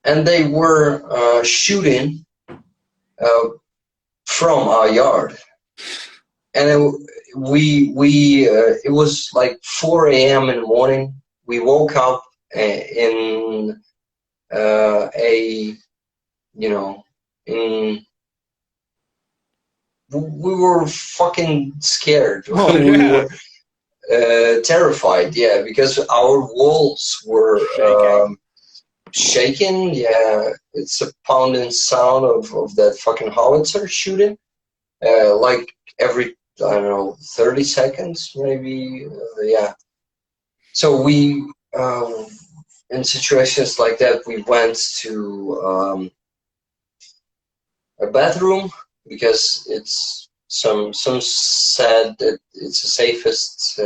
and they were shooting from our yard. And it was like 4 a.m. in the morning. We woke up in a you know in we were fucking scared. Oh, We yeah. were terrified, yeah, because our walls were Shaking. shaking. Yeah, it's a pounding sound of that fucking howitzer shooting, like every, I don't know, 30 seconds maybe. Yeah. So we, in situations like that, we went to a bathroom because it's some said that it's the safest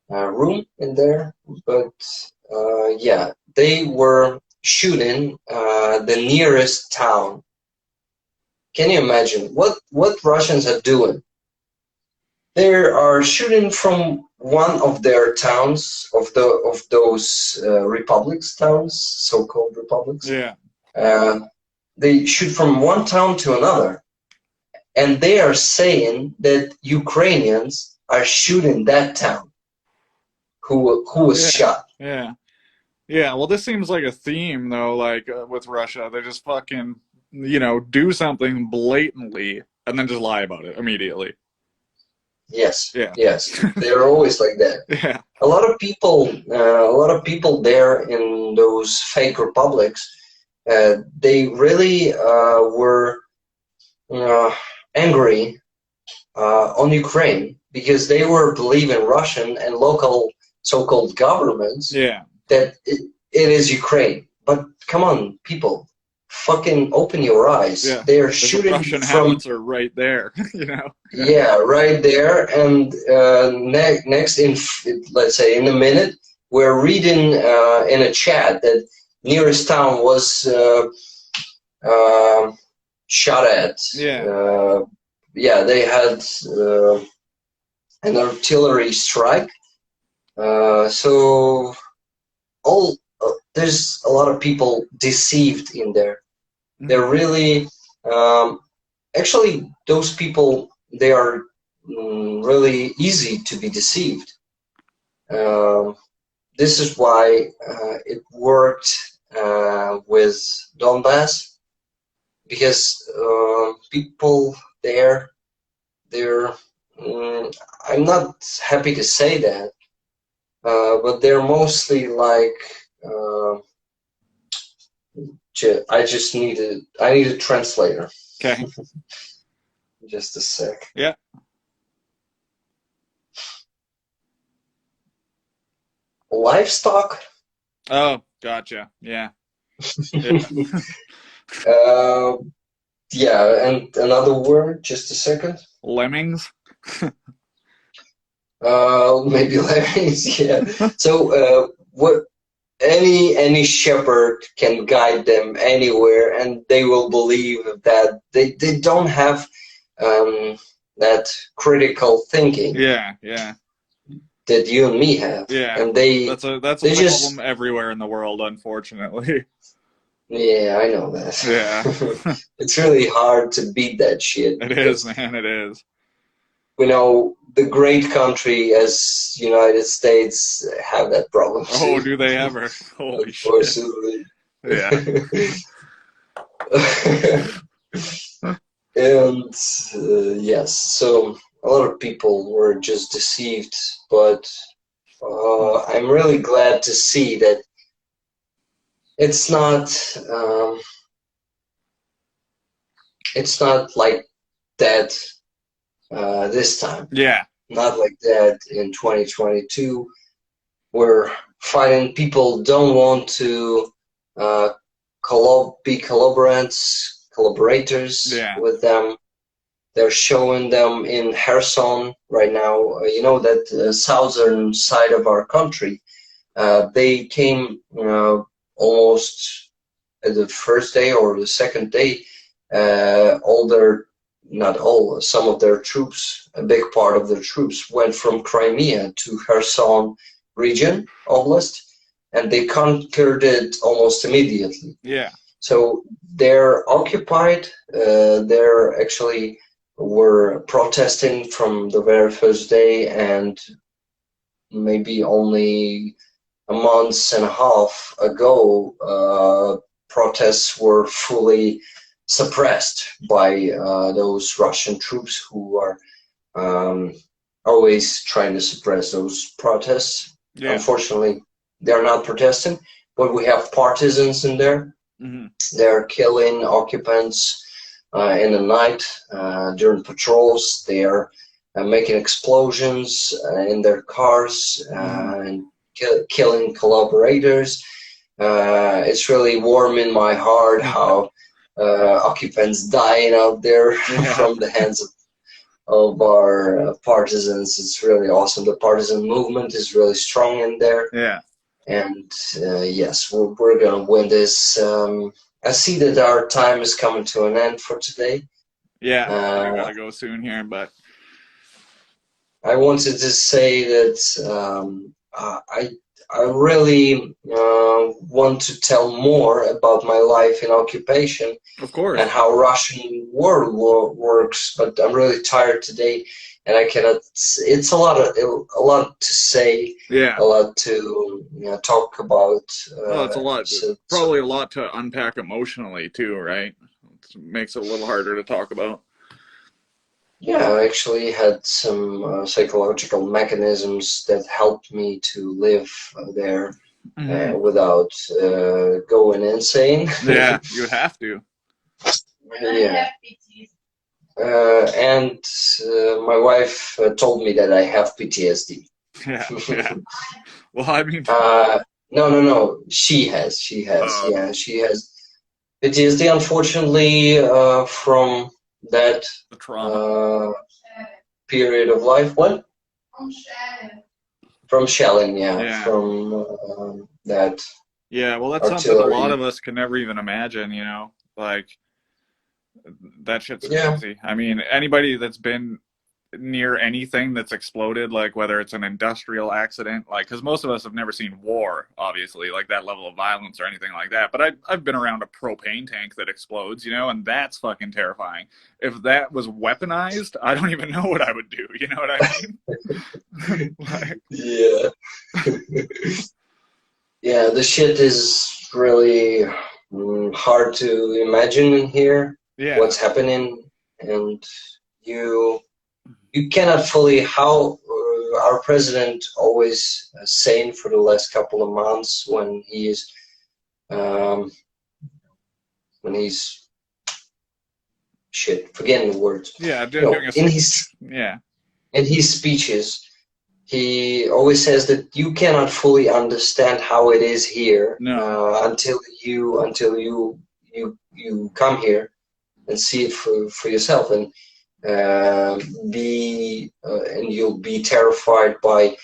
room in there, but yeah, they were shooting the nearest town. Can you imagine what Russians are doing? They are shooting from one of their towns of those republics, towns, so-called republics. Yeah. They shoot from one town to another, and they are saying that Ukrainians are shooting that town who was Yeah. shot. Yeah. Yeah. Well, this seems like a theme, though. Like with Russia, they just fucking, do something blatantly and then just lie about it immediately. Yes, Yeah. yes, they're always like that. Yeah. A lot of people there in those fake republics, they really were angry on Ukraine because they were believing Russian and local so-called governments Yeah. that it is Ukraine. But come on, people, fucking open your eyes. Yeah. They are There's a shooting Russian from howitzer right there. yeah, right there. And next, let's say in a minute, we're reading in a chat that nearest town was shot at. Yeah. Yeah, they had an artillery strike. So there's a lot of people deceived in there. They're really actually those people. They are really easy to be deceived. This is why it worked with Donbass, because people there, they're I'm not happy to say that, but they're mostly like I need a translator. Okay. Just a sec. Yeah. Livestock. Oh, gotcha. Yeah. Yeah, and another word. Just a second. Lemmings. Maybe lemmings. Yeah. So, what? Any shepherd can guide them anywhere, and they will believe that they don't have that critical thinking. Yeah. Yeah. that you and me have. Yeah, And they that's a they problem just everywhere in the world, unfortunately. yeah, I know that. Yeah, It's really hard to beat that shit it is, because man. It is. we know the great country as United States have that problem Oh, too, do they ever? Holy shit. unfortunately. Yeah. And yes, so a lot of people were just deceived, but I'm really glad to see that it's not um, it's not like that this time. Yeah. Not like that in 2022. We're fighting. People don't want to uh, be collaborators Yeah. with them. They're showing them in Kherson right now. You know that southern side of our country. They came almost the first day or the second day. All their, not all, some of their troops, a big part of their troops went from Crimea to Kherson region, Oblast, and they conquered it almost immediately. Yeah. So they're occupied. They're actually were protesting from the very first day, and maybe only a month and a half ago, protests were fully suppressed by those Russian troops who are um, always trying to suppress those protests. Yeah. Unfortunately, they're not protesting, but we have partisans in there. Hmm. They're killing occupants in the night during patrols. They are making explosions in their cars and killing collaborators. It's really warm in my heart how occupants dying out there Yeah. from the hands of our partisans. It's really awesome. The partisan movement is really strong in there. Yeah. And yes, we're going to win this. I see that our time is coming to an end for today. Yeah. I gotta go soon here, but I wanted to say that I really want to tell more about my life in occupation of course. and how Russian works, but I'm really tired today, and I cannot. It's a lot to say, Yeah. a lot to talk about. Well, it's a lot. Probably a lot to unpack emotionally too, right? It makes it a little harder to talk about. Yeah, I actually had some psychological mechanisms that helped me to live there without going insane. Yeah, you would have to. Yeah. And my wife told me that I have PTSD. Yeah, yeah. Well, I mean, no. She has. Yeah, she has PTSD. Unfortunately, from that the trauma period of life. What? From shelling. Yeah. Yeah. From that. Yeah. Well, that's artillery. something a lot of us can never even imagine. You know, like that shit's crazy. I mean, anybody that's been near anything that's exploded, like whether it's an industrial accident, like because most of us have never seen war, obviously, like that level of violence or anything like that. But I've been around a propane tank that explodes, you know, and that's fucking terrifying. If that was weaponized, I don't even know what I would do. You know what I mean? Like, yeah. Yeah, the shit is really hard to imagine in here. Yeah. What's happening, and you cannot fully how our president always saying for the last couple of months when he's shit forgetting the words. Yeah, doing in his speeches, he always says that you cannot fully understand how it is here until you come here and see it for yourself, and and you'll be terrified by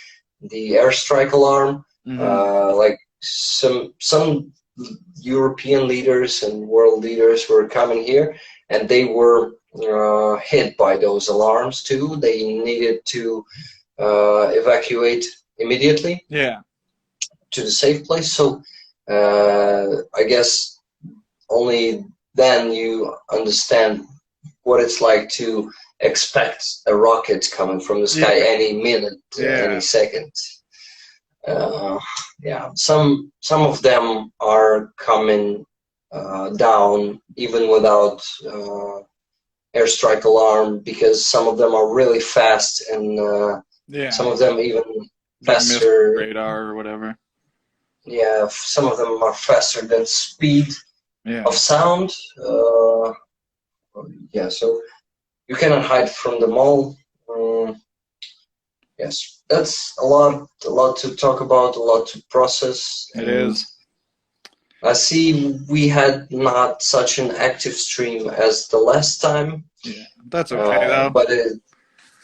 the airstrike alarm. Like some European leaders and world leaders were coming here, and they were hit by those alarms too. They needed to evacuate immediately Yeah. to the safe place. So I guess only then you understand what it's like to expect a rocket coming from the sky Yeah. any minute, any Yeah. second. Uh, yeah, some of them are coming down even without airstrike alarm, because some of them are really fast, and Yeah. some of them even Like missed faster. radar or whatever. Yeah, some of them are faster than speed Yeah. of sound. Yeah, so you cannot hide from them all. Yes, that's a lot to talk about, a lot to process, It and is. I see we had not such an active stream as the last time, Yeah. That's okay though. but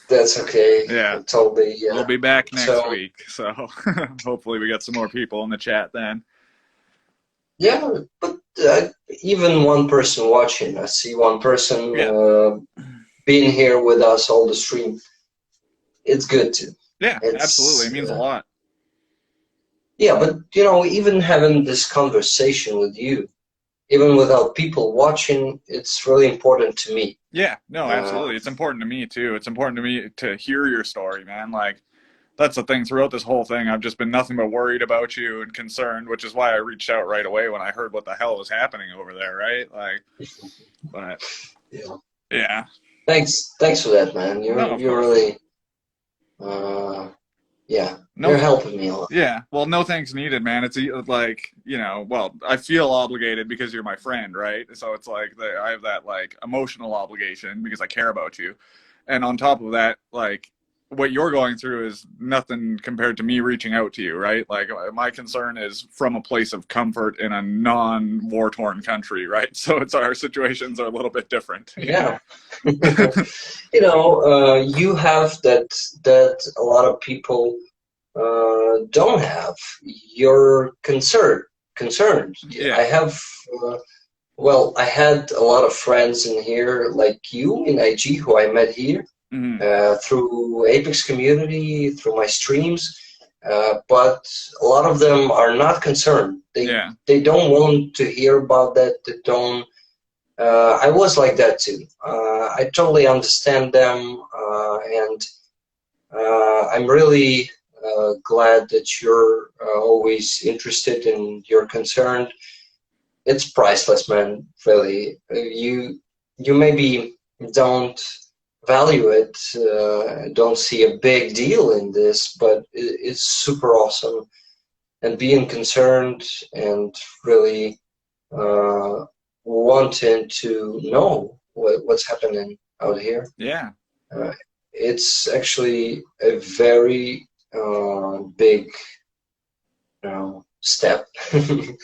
that's okay. Yeah. Totally, We'll yeah. be back next So week. So hopefully we got some more people in the chat then. yeah, but even one person watching, I see one person Yeah. being here with us all the stream. It's good too. Yeah, absolutely. It It's means a lot. yeah, but even having this conversation with you, even without people watching, it's really important to me. Yeah, no, absolutely. It's important to me too. It's important to me to hear your story, man. Like, that's the thing. Throughout this whole thing, I've just been nothing but worried about you and concerned, which is why I reached out right away when I heard what the hell was happening over there, right? Like, but Yeah. yeah. Thanks for that, man. No, of You're course. really yeah. No, You're helping me a lot. yeah. Well, no thanks needed, man. It's like, well, I feel obligated because you're my friend, right? So it's like I have that like emotional obligation because I care about you. And on top of that, like what you're going through is nothing compared to me reaching out to you, right? Like my concern is from a place of comfort in a non-war-torn country, right? So it's our situations are a little bit different. Yeah. You have that a lot of people don't have. You're concerned. Yeah. I have I had a lot of friends in here like you in IG who I met here. Through Apex community, through my streams, but a lot of them are not concerned. They don't want to hear about that. They don't. I was like that too. I totally understand them, and I'm really glad that you're always interested and you're concerned. It's priceless, man. Really, you maybe don't value it, don't see a big deal in this, but it's super awesome. And being concerned and really wanting to know what's happening out here. Yeah. It's actually a very big step, a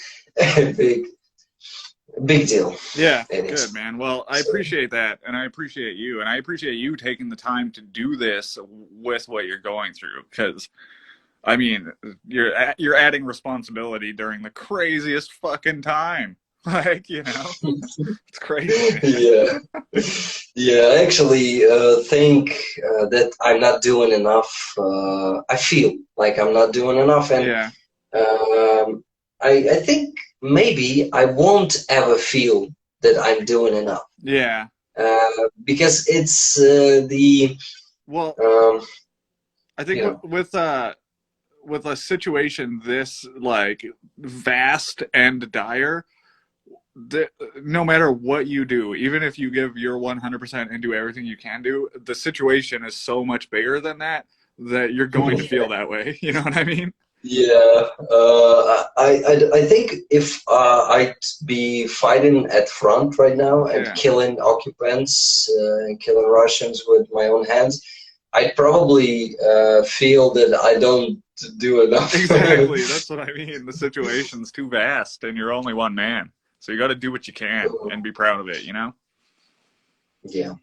big deal. Yeah, good, man. Well, I appreciate that, and I appreciate you, and I appreciate you taking the time to do this with what you're going through, because, I mean, you're adding responsibility during the craziest fucking time. Like, it's crazy. Yeah. Yeah, I actually think that I'm not doing enough. I feel like I'm not doing enough, and yeah. I think maybe I won't ever feel that I'm doing enough. Yeah. Because it's well, I think with a situation this like vast and dire, no matter what you do, even if you give your 100% and do everything you can do, the situation is so much bigger than that you're going to feel that way. You know what I mean? Yeah, I think if I'd be fighting at front right now and killing occupants and killing Russians with my own hands, I'd probably feel that I don't do enough. Exactly, that's what I mean. The situation's too vast and you're only one man. So you got to do what you can and be proud of it, Yeah,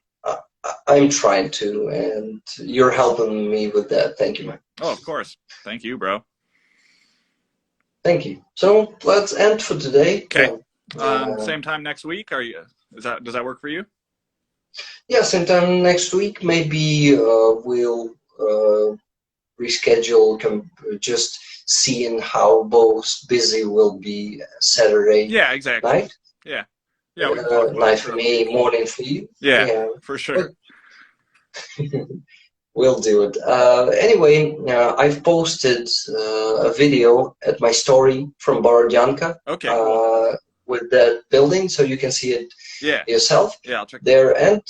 I'm trying to, and you're helping me with that. Thank you, man. Oh, of course. Thank you, bro. Thank you. So let's end for today. Okay. Same time next week. Does that work for you? Yeah, same time next week. Maybe we'll reschedule, just seeing how both busy will be Saturday Yeah, exactly. night. Yeah. Yeah, we can talk about Night it for throughout me, the week. morning for you. Yeah, for sure. We'll do it. Anyway, I've posted a video at my story from Borodyanka Okay, cool. with that building, so you can see it Yeah. yourself Yeah, I'll check there. And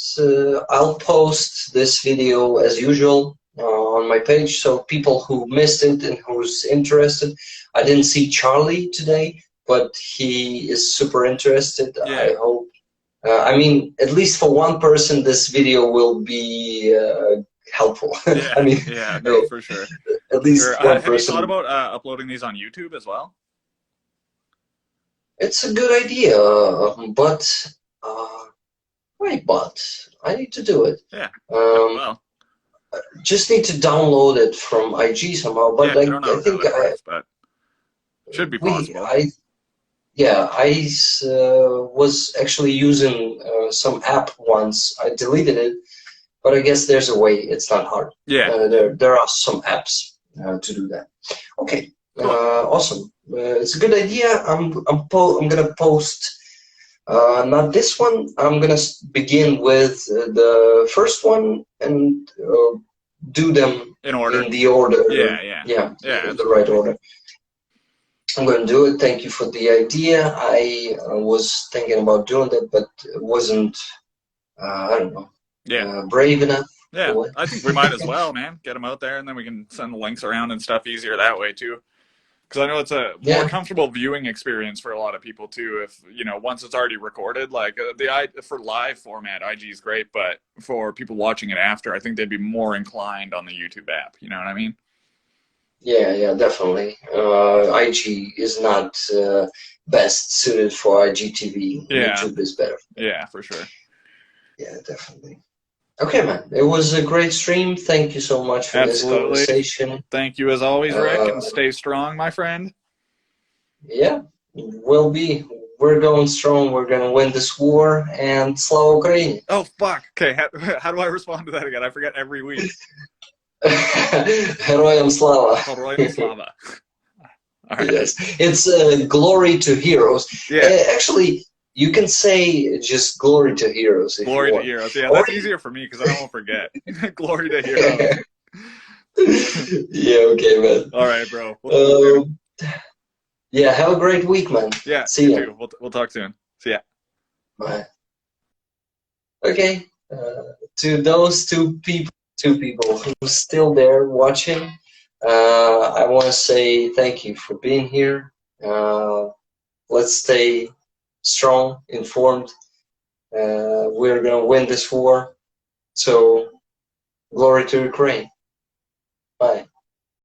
I'll post this video as usual on my page, so people who missed it and who's interested. I didn't see Charlie today, but he is super interested. Yeah. I hope. I mean, at least for one person, this video will be helpful. Yeah. I mean, Yeah, no, for sure. at least Sure. one Have you thought person. about uploading these on YouTube as well? It's a good idea, but wait, but I need to do it. Yeah. Um, Well, just need to download it from IG somehow. But yeah, I don't know I how think that works, but should be possible. I was actually using some app once. I deleted it, but I guess there's a way. It's not hard. Yeah. There are some apps to do that. Okay, Cool. awesome. It's a good idea. I'm gonna post. Not this one. I'm gonna begin with the first one and do them In order. in the order. Yeah. Yeah, Yeah, in the right order. I'm going to do it. Thank you for the idea. I was thinking about doing that, but wasn't, I don't know, Yeah. brave enough. Yeah. I think we might as well, man. Get them out there, and then we can send the links around and stuff easier that way too. Because I know it's a more comfortable viewing experience for a lot of people too. If once it's already recorded, like for live format, IG is great, but for people watching it after, I think they'd be more inclined on the YouTube app. You know what I mean? Yeah, definitely. IG is not best suited for IGTV. Yeah. YouTube is better. Yeah, for sure. Yeah, definitely. Okay, man. It was a great stream. Thank you so much for this conversation. Thank you as always, Rick, and stay strong, my friend. Yeah, we'll be. We're going strong. We're going to win this war, and Slava Ukraini. Oh, fuck. Okay, how do I respond to that again? I forget every week. Heroyam Slava. Heroyam Slava. All right. Yes, it's glory to heroes. Yeah. Actually, you can say just glory to heroes. If glory you to want. heroes. Yeah, that's easier for me because I won't forget. Glory to heroes. Yeah. Okay, man. All right, bro. Yeah. Have a great week, man. Yeah. See you. Too. We'll talk soon. See ya. Bye. Okay. To those two people who's still there watching, I want to say thank you for being here. Let's stay strong, informed. We're going to win this war. So, glory to Ukraine. Bye.